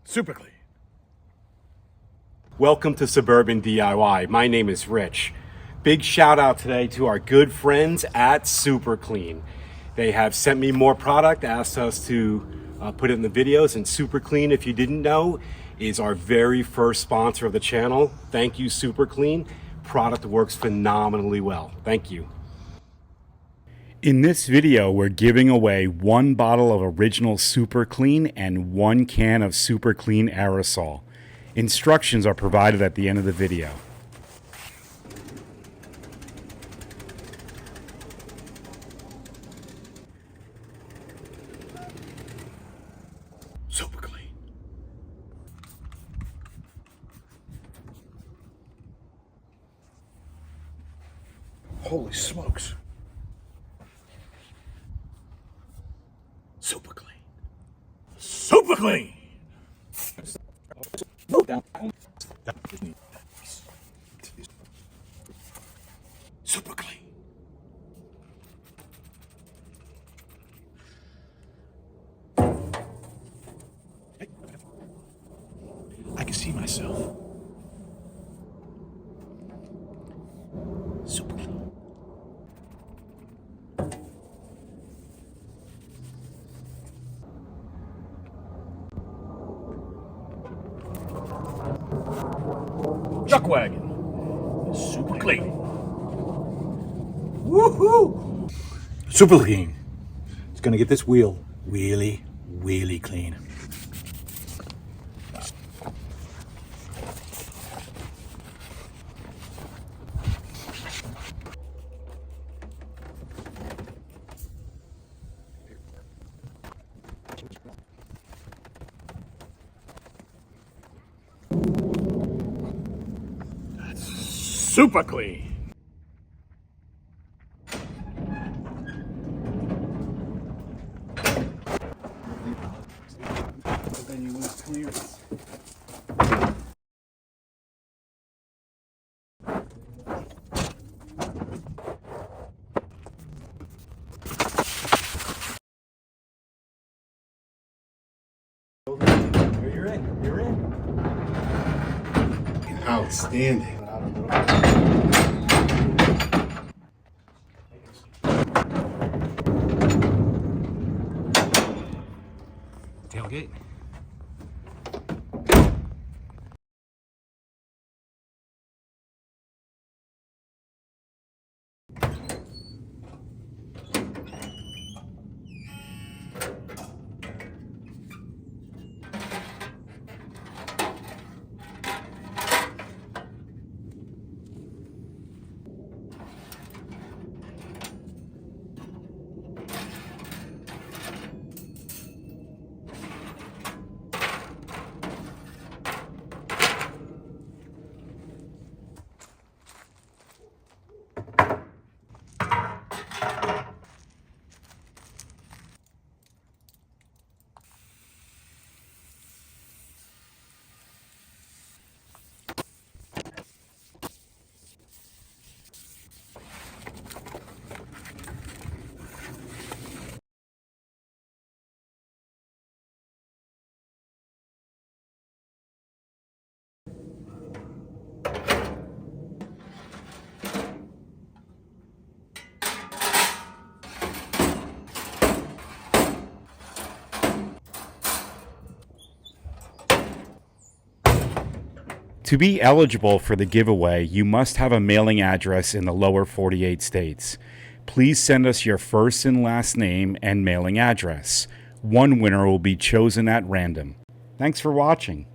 Super Clean. Welcome to Suburban DIY. My name is Rich. Big shout out today to our good friends at Super Clean. They have sent me more product, asked us to put it in the videos, and Super Clean, if you didn't know, is our very first sponsor of the channel. Thank you, Super Clean. Product works phenomenally well. Thank you. In this video, we're giving away 1 bottle of original Super Clean and 1 can of Super Clean Aerosol. Instructions are provided at the end of the video. Super Clean. Holy smokes. Super Clean. Super Clean. Super Clean. I can see myself. Super Clean. Wagon. Super Clean. Woohoo! Super Clean. It's gonna get this wheel really clean. Super Clean. Then you lose clearance. You're in. Outstanding. Tailgate. To be eligible for the giveaway, you must have a mailing address in the lower 48 states. Please send us your first and last name and mailing address. One winner will be chosen at random. Thanks for watching.